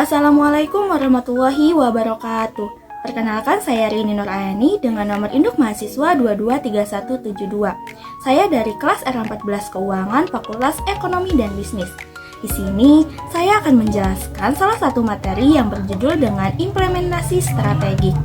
Assalamualaikum warahmatullahi wabarakatuh. Perkenalkan, saya Rini Nurayani dengan nomor induk mahasiswa 223172. Saya dari kelas R14 Keuangan Fakultas Ekonomi dan Bisnis. Di sini, saya akan menjelaskan salah satu materi yang berjudul dengan implementasi strategik.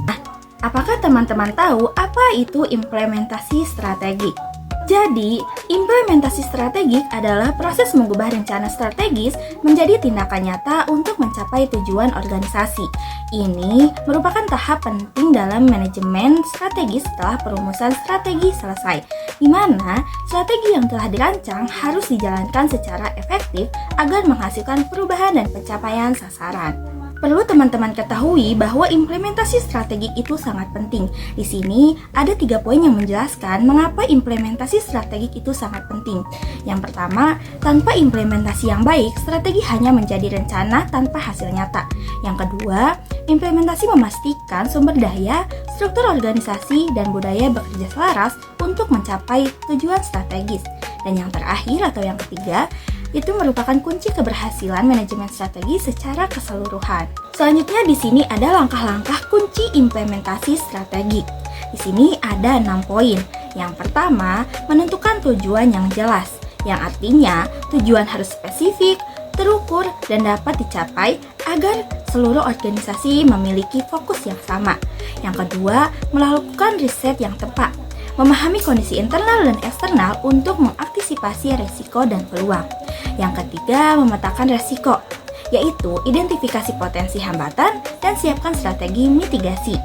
Nah, apakah teman-teman tahu apa itu implementasi strategik? Jadi, implementasi strategik adalah proses mengubah rencana strategis menjadi tindakan nyata untuk mencapai tujuan organisasi. Ini merupakan tahap penting dalam manajemen strategis setelah perumusan strategi selesai, di mana strategi yang telah dirancang harus dijalankan secara efektif agar menghasilkan perubahan dan pencapaian sasaran. Perlu teman-teman ketahui bahwa implementasi strategik itu sangat penting. Di sini ada 3 poin yang menjelaskan mengapa implementasi strategik itu sangat penting. Yang pertama, tanpa implementasi yang baik, strategi hanya menjadi rencana tanpa hasil nyata. Yang kedua, implementasi memastikan sumber daya, struktur organisasi, dan budaya bekerja selaras untuk mencapai tujuan strategis. Dan yang terakhir atau yang ketiga, itu merupakan kunci keberhasilan manajemen strategi secara keseluruhan. Selanjutnya di sini ada langkah-langkah kunci implementasi strategi. Di sini ada 6 poin. Yang pertama, menentukan tujuan yang jelas, yang artinya tujuan harus spesifik, terukur, dan dapat dicapai agar seluruh organisasi memiliki fokus yang sama. Yang kedua, melakukan riset yang tepat, memahami kondisi internal dan eksternal untuk mengantisipasi risiko dan peluang. Yang ketiga, memetakan risiko, yaitu identifikasi potensi hambatan dan siapkan strategi mitigasi.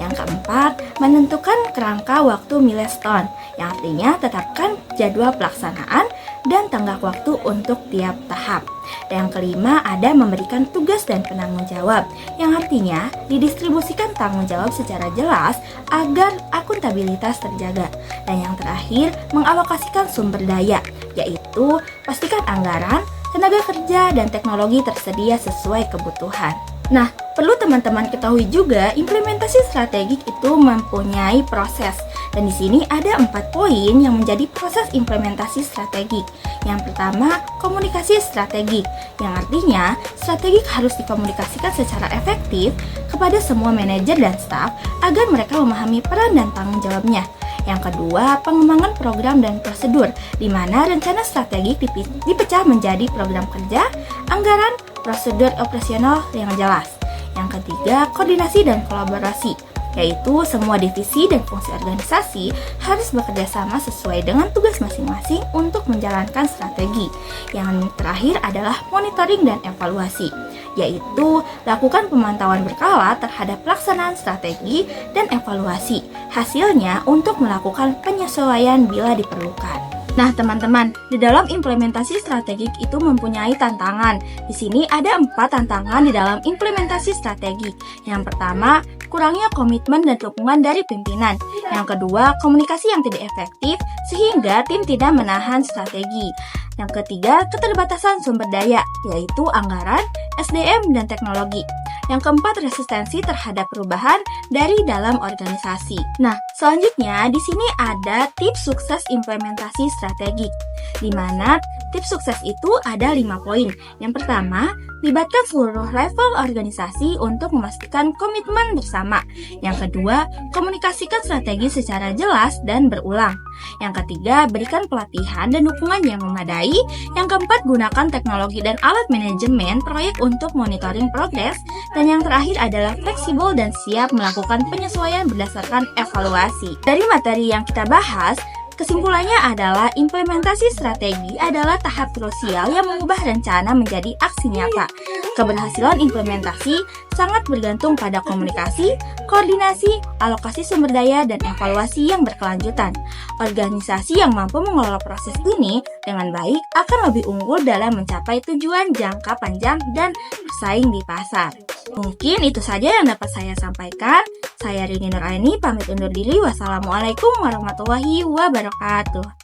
Yang keempat, menentukan kerangka waktu milestone, yang artinya tetapkan jadwal pelaksanaan dan tenggat waktu untuk tiap tahap. Dan yang kelima, ada memberikan tugas dan penanggung jawab, yang artinya didistribusikan tanggung jawab secara jelas agar akuntabilitas terjaga. Dan yang terakhir, mengalokasikan sumber daya, yaitu pastikan anggaran, tenaga kerja, dan teknologi tersedia sesuai kebutuhan. Nah, perlu teman-teman ketahui juga implementasi strategik itu mempunyai proses. Dan di sini ada 4 poin yang menjadi proses implementasi strategik. Yang pertama, komunikasi strategik, yang artinya strategik harus dikomunikasikan secara efektif kepada semua manajer dan staf agar mereka memahami peran dan tanggung jawabnya. Yang kedua, pengembangan program dan prosedur, di mana rencana strategik dipecah menjadi program kerja, anggaran, prosedur operasional yang jelas. Yang ketiga, koordinasi dan kolaborasi, yaitu semua divisi dan fungsi organisasi harus bekerja sama sesuai dengan tugas masing-masing untuk menjalankan strategi. Yang terakhir adalah monitoring dan evaluasi, yaitu lakukan pemantauan berkala terhadap pelaksanaan strategi dan evaluasi hasilnya untuk melakukan penyesuaian bila diperlukan. Nah, teman-teman, di dalam implementasi strategik itu mempunyai tantangan. Di sini ada 4 tantangan di dalam implementasi strategi. Yang pertama, kurangnya komitmen dan dukungan dari pimpinan. Yang kedua, komunikasi yang tidak efektif sehingga tim tidak menahan strategi. Yang ketiga, keterbatasan sumber daya, yaitu anggaran, SDM, dan teknologi. Yang keempat, resistensi terhadap perubahan dari dalam organisasi. Nah, selanjutnya di sini ada tips sukses implementasi strategik, di mana tips sukses itu ada 5 poin. Yang pertama, libatkan seluruh level organisasi untuk memastikan komitmen bersama. Yang kedua, komunikasikan strategi secara jelas dan berulang. Yang ketiga, berikan pelatihan dan dukungan yang memadai. Yang keempat, gunakan teknologi dan alat manajemen proyek untuk monitoring progres. Dan yang terakhir adalah fleksibel dan siap melakukan penyesuaian berdasarkan evaluasi. Dari materi yang kita bahas, kesimpulannya adalah implementasi strategi adalah tahap krusial yang mengubah rencana menjadi aksi nyata. Keberhasilan implementasi sangat bergantung pada komunikasi, koordinasi, alokasi sumber daya, dan evaluasi yang berkelanjutan. Organisasi yang mampu mengelola proses ini dengan baik akan lebih unggul dalam mencapai tujuan jangka panjang dan bersaing di pasar. Mungkin itu saja yang dapat saya sampaikan. Saya Rini Nuraini pamit undur diri. Wassalamualaikum warahmatullahi wabarakatuh.